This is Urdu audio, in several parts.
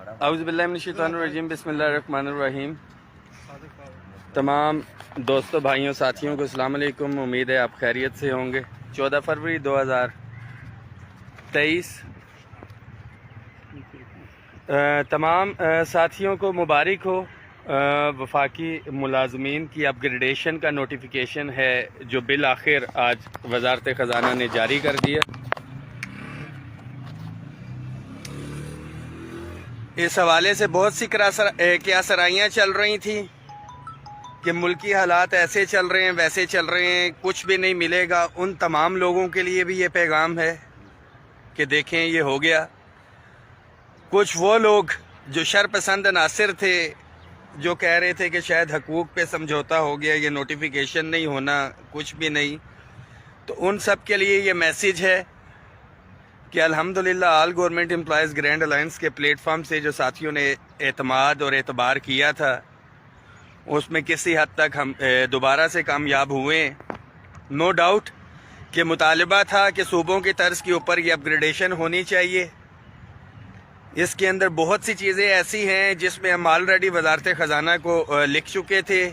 اعوذ باللہ من الشیطان الرجیم، بسم اللہ الرحمن الرحیم۔ تمام دوستوں، بھائیوں، ساتھیوں کو السلام علیکم۔ امید ہے آپ خیریت سے ہوں گے۔ 14 فروری 2023 تمام ساتھیوں کو مبارک ہو۔ وفاقی ملازمین کی اپ گریڈیشن کا نوٹیفیکیشن ہے جو بالآخر آج وزارت خزانہ نے جاری کر دیا۔ اس حوالے سے بہت سی کیا سرائیاں چل رہی تھیں کہ ملکی حالات ایسے چل رہے ہیں، ویسے چل رہے ہیں، کچھ بھی نہیں ملے گا۔ ان تمام لوگوں کے لیے بھی یہ پیغام ہے کہ دیکھیں یہ ہو گیا۔ کچھ وہ لوگ جو شرپسند عناصر تھے جو کہہ رہے تھے کہ شاید حقوق پہ سمجھوتا ہو گیا، یہ نوٹیفیکیشن نہیں ہونا، کچھ بھی نہیں، تو ان سب کے لیے یہ میسیج ہے کہ الحمدللہ آل گورنمنٹ امپلائیز گرینڈ الائنس کے پلیٹ فارم سے جو ساتھیوں نے اعتماد اور اعتبار کیا تھا اس میں کسی حد تک ہم دوبارہ سے کامیاب ہوئے۔ نو ڈاؤٹ کہ مطالبہ تھا کہ صوبوں کی طرز کے اوپر یہ اپ گریڈیشن ہونی چاہیے۔ اس کے اندر بہت سی چیزیں ایسی ہیں جس میں ہم آلریڈی وزارت خزانہ کو لکھ چکے تھے۔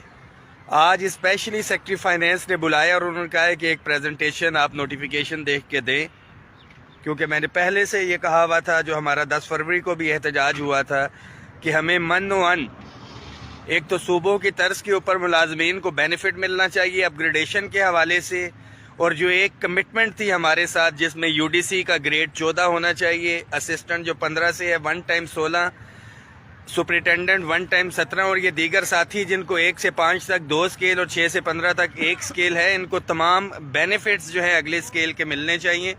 آج اسپیشلی سیکٹری فائنینس نے بلایا اور انہوں نے کہا ہے کہ ایک پریزنٹیشن آپ نوٹیفیکیشن دیکھ کے دیں، کیونکہ میں نے پہلے سے یہ کہا ہوا تھا، جو ہمارا 10 فروری کو بھی احتجاج ہوا تھا، کہ ہمیں من و ان ایک تو صوبوں کی طرز کے اوپر ملازمین کو بینیفٹ ملنا چاہیے اپ گریڈیشن کے حوالے سے، اور جو ایک کمٹمنٹ تھی ہمارے ساتھ جس میں یو ڈی سی کا گریڈ 14 ہونا چاہیے، اسسٹنٹ جو 15 سے ہے 1 ٹائم 16، سپرنٹینڈنٹ 1 ٹائم 17، اور یہ دیگر ساتھی جن کو 1 سے 5 تک 2 اسکیل اور 6 سے 15 تک 1 اسکیل ہے، ان کو تمام بینیفٹس جو ہے اگلے اسکیل کے ملنے چاہیے۔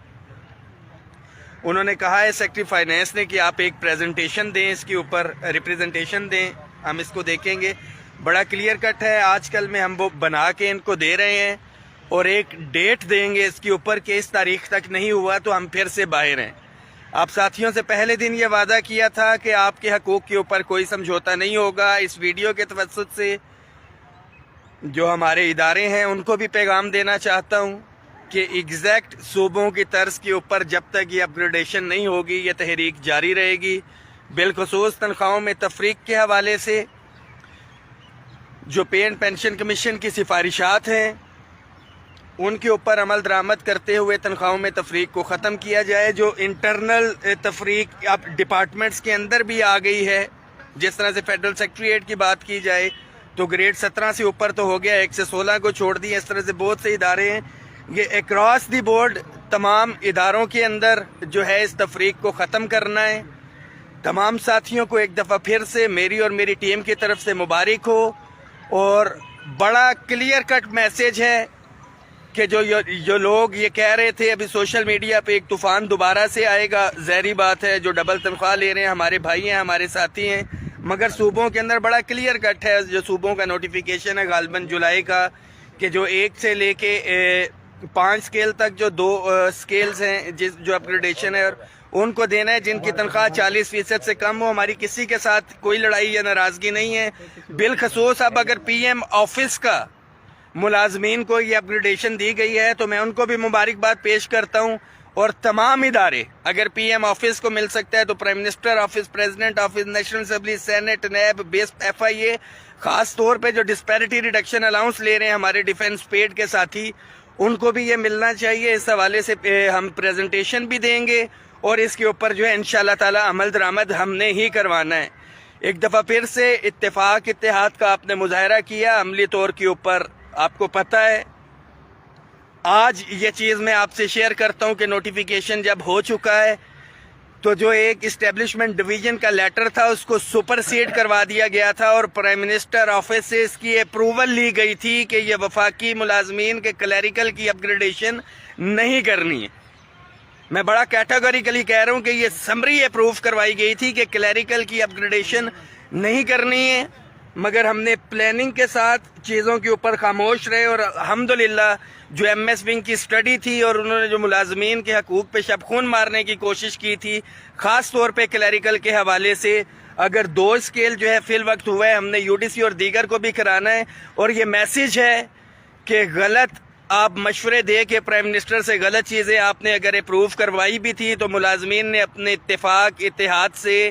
انہوں نے کہا ہے سیکٹری فائنینس نے کہ آپ ایک پریزنٹیشن دیں، اس کے اوپر ریپریزنٹیشن دیں، ہم اس کو دیکھیں گے۔ بڑا کلیئر کٹ ہے، آج کل میں ہم وہ بنا کے ان کو دے رہے ہیں اور ایک ڈیٹ دیں گے اس کے اوپر کہ اس تاریخ تک نہیں ہوا تو ہم پھر سے باہر ہیں۔ آپ ساتھیوں سے پہلے دن یہ وعدہ کیا تھا کہ آپ کے حقوق کے اوپر کوئی سمجھوتا نہیں ہوگا۔ اس ویڈیو کے توسط سے جو ہمارے ادارے ہیں ان کو بھی پیغام دینا چاہتا ہوں کہ ایگزیکٹ صوبوں کی طرز کے اوپر جب تک یہ اپ گریڈیشن نہیں ہوگی یہ تحریک جاری رہے گی۔ بالخصوص تنخواہوں میں تفریق کے حوالے سے جو پے اینڈ پینشن کمیشن کی سفارشات ہیں ان کے اوپر عمل درآمد کرتے ہوئے تنخواہوں میں تفریق کو ختم کیا جائے۔ جو انٹرنل تفریق اب ڈپارٹمنٹس کے اندر بھی آ گئی ہے، جس طرح سے فیڈرل سیکریٹریٹ کی بات کی جائے تو گریڈ 17 سے اوپر تو ہو گیا، 1 سے 16 کو چھوڑ دیا۔ اس طرح سے بہت سے ادارے ہیں، یہ اکراس دی بورڈ تمام اداروں کے اندر جو ہے اس تفریق کو ختم کرنا ہے۔ تمام ساتھیوں کو ایک دفعہ پھر سے میری اور میری ٹیم کی طرف سے مبارک ہو، اور بڑا کلیئر کٹ میسیج ہے کہ جو لوگ یہ کہہ رہے تھے ابھی سوشل میڈیا پہ ایک طوفان دوبارہ سے آئے گا، ظاہری بات ہے، جو ڈبل تنخواہ لے رہے ہیں ہمارے بھائی ہیں، ہمارے ساتھی ہیں، مگر صوبوں کے اندر بڑا کلیئر کٹ ہے۔ جو صوبوں کا نوٹیفیکیشن ہے غالباً جولائی کا، کہ جو 1 سے لے کے 5 اسکیل تک جو 2 اسکیلز ہیں جو اپ گریڈیشن ہے، اور ان کو دینا ہے جن کی تنخواہ 40% سے کم ہو۔ ہماری کسی کے ساتھ کوئی لڑائی یا ناراضگی نہیں ہے۔ بالخصوص اب اگر پی ایم آفس کا ملازمین کو یہ اپ گریڈیشن دی گئی ہے تو میں ان کو بھی مبارکباد پیش کرتا ہوں، اور تمام ادارے اگر پی ایم آفس کو مل سکتا ہے تو prime minister office, president office, national assembly, senate, NAB, بیس، ایف آئی اے، خاص طور پہ جو ڈسپیرٹی ریڈکشن الاؤنس لے رہے ہیں ہمارے ڈیفنس پیڈ کے ساتھی، ان کو بھی یہ ملنا چاہیے۔ اس حوالے سے ہم پریزنٹیشن بھی دیں گے اور اس کے اوپر جو ہے انشاءاللہ تعالی عمل درآمد ہم نے ہی کروانا ہے۔ ایک دفعہ پھر سے اتفاق اتحاد کا آپ نے مظاہرہ کیا عملی طور کے اوپر، آپ کو پتہ ہے۔ آج یہ چیز میں آپ سے شیئر کرتا ہوں کہ نوٹیفیکیشن جب ہو چکا ہے تو جو ایک اسٹیبلشمنٹ ڈویژن کا لیٹر تھا اس کو سپرسیڈ کروا دیا گیا تھا، اور پرائم منسٹر آفس سے اس کی اپروول لی گئی تھی کہ یہ وفاقی ملازمین کے کلیریکل کی اپ گریڈیشن نہیں کرنی ہے۔ میں بڑا کیٹیگوریکلی کہہ رہا ہوں کہ یہ سمری اپروو کروائی گئی تھی کہ کلیریکل کی اپ گریڈیشن نہیں کرنی ہے، مگر ہم نے پلاننگ کے ساتھ چیزوں کے اوپر خاموش رہے، اور الحمدللہ جو ایم ایس ونگ کی سٹڈی تھی اور انہوں نے جو ملازمین کے حقوق پہ شب خون مارنے کی کوشش کی تھی، خاص طور پہ کلیریکل کے حوالے سے، اگر 2 اسکیل جو ہے فی الوقت ہوا ہے، ہم نے یو ڈی سی اور دیگر کو بھی کرانا ہے۔ اور یہ میسیج ہے کہ غلط آپ مشورے دے کے پرائم منسٹر سے غلط چیزیں آپ نے اگر اپروو کروائی بھی تھی تو ملازمین نے اپنے اتفاق اتحاد سے